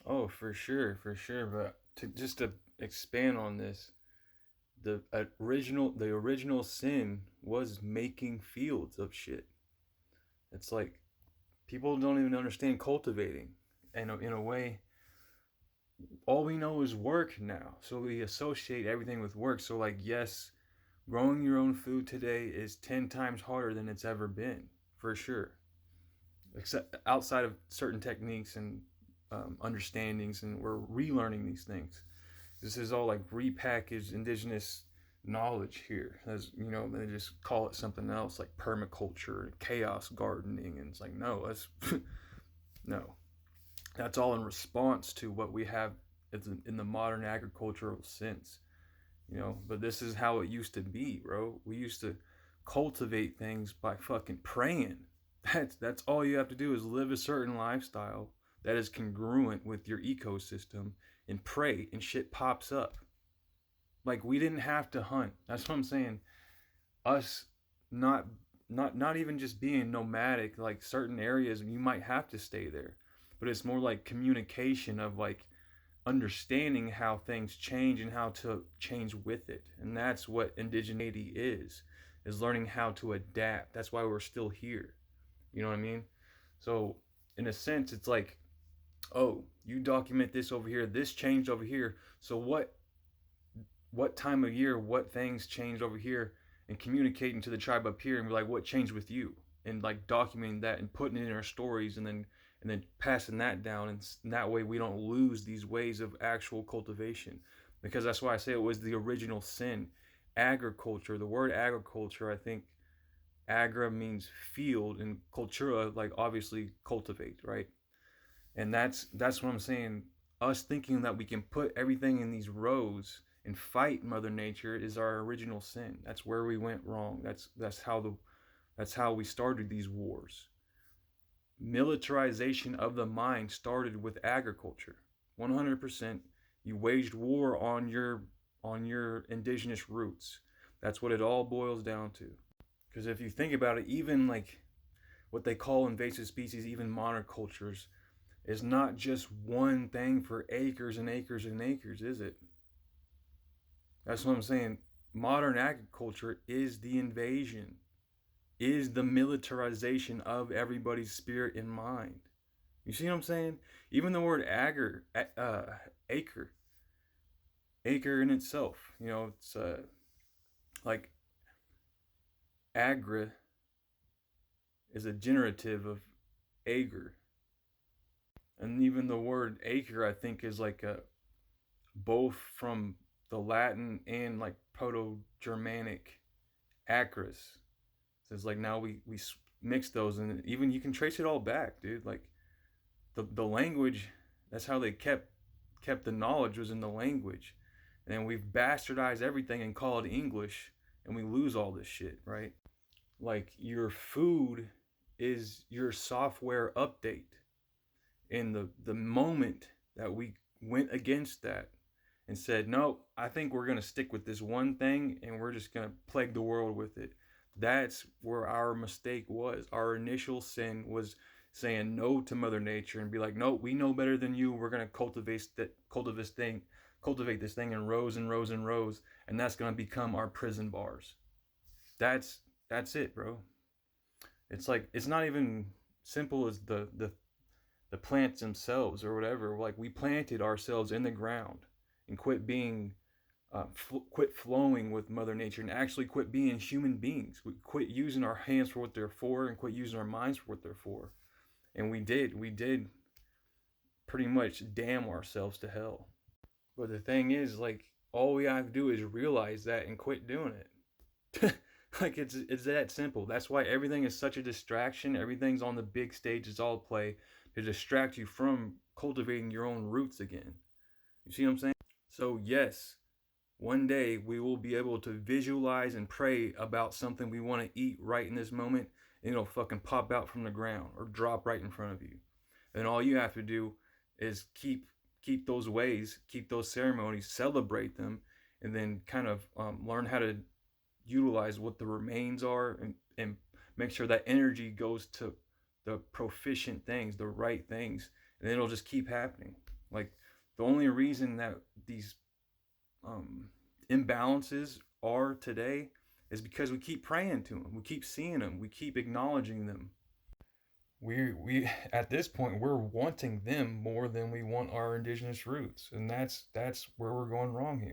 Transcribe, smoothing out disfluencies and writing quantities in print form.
Oh, for sure. But to expand on this, the original sin was making fields of shit. It's like people don't even understand cultivating. And in a way, all we know is work now. So we associate everything with work. So like, yes, growing your own food today is 10 times harder than it's ever been, for sure. Except outside of certain techniques and understandings, and we're relearning these things. This is all like repackaged indigenous knowledge here. As you know, they just call it something else like permaculture and chaos gardening, and it's like no, that's no, that's all in response to what we have in the modern agricultural sense. But this is how it used to be, bro. We used to cultivate things by fucking praying. That's all you have to do is live a certain lifestyle that is congruent with your ecosystem and pray and shit pops up. Like we didn't have to hunt. That's what I'm saying. Us not not even just being nomadic, like certain areas you might have to stay there. But it's more like communication of like understanding how things change and how to change with it. And that's what indigeneity is learning how to adapt. That's why we're still here. You know what I mean? So in a sense, it's like, oh, you document this over here, this changed over here. So what time of year, what things changed over here, and communicating to the tribe up here and be like, what changed with you? And like documenting that and putting it in our stories, and then passing that down, and that way we don't lose these ways of actual cultivation, because that's why I say it was the original sin. Agriculture, the word agriculture, I think agra means field, and cultura like obviously cultivate, right? And that's what I'm saying. Us thinking that we can put everything in these rows and fight Mother Nature is our original sin. That's where we went wrong. That's how we started these wars. Militarization of the mind started with agriculture. 100%. You waged war on your indigenous roots. That's what it all boils down to. Because if you think about it, even like what they call invasive species, even monocultures, is not just one thing for acres and acres and acres, is it? That's what I'm saying. Modern agriculture is the invasion, is the militarization of everybody's spirit and mind. You see what I'm saying? Even the word acre, acre in itself, it's like agra is a generative of ager. And even the word acre, I think, is like a both from the Latin and like Proto-Germanic acris. So it's like now we mix those, and even you can trace it all back, dude. Like the language, that's how they kept the knowledge was in the language, and then we've bastardized everything and call it English, and we lose all this shit, right? Like your food is your software update, and the moment that we went against that and said, no, I think we're going to stick with this one thing and we're just going to plague the world with it. That's where our mistake was. Our initial sin was saying no to Mother Nature and be like, no, we know better than you. We're going to cultivate this thing in rows and rows and rows, and that's going to become our prison bars. That's that's it, bro. It's like it's not even simple as the plants themselves or whatever. Like we planted ourselves in the ground and quit flowing with Mother Nature, and actually quit being human beings. We quit using our hands for what they're for and quit using our minds for what they're for. And we did pretty much damn ourselves to hell. But the thing is, like, all we have to do is realize that and quit doing it. Like it's that simple. That's why everything is such a distraction. Everything's on the big stage. It's all play to distract you from cultivating your own roots again. You see what I'm saying? So yes, one day we will be able to visualize and pray about something we want to eat right in this moment, and it'll fucking pop out from the ground or drop right in front of you. And all you have to do is keep those ways, keep those ceremonies, celebrate them, and then kind of learn how to utilize what the remains are, and make sure that energy goes to the proficient things, the right things, and then it'll just keep happening. Like, the only reason that these imbalances are today is because we keep praying to them, we keep seeing them, we keep acknowledging them. We at this point we're wanting them more than we want our indigenous roots, and that's where we're going wrong here.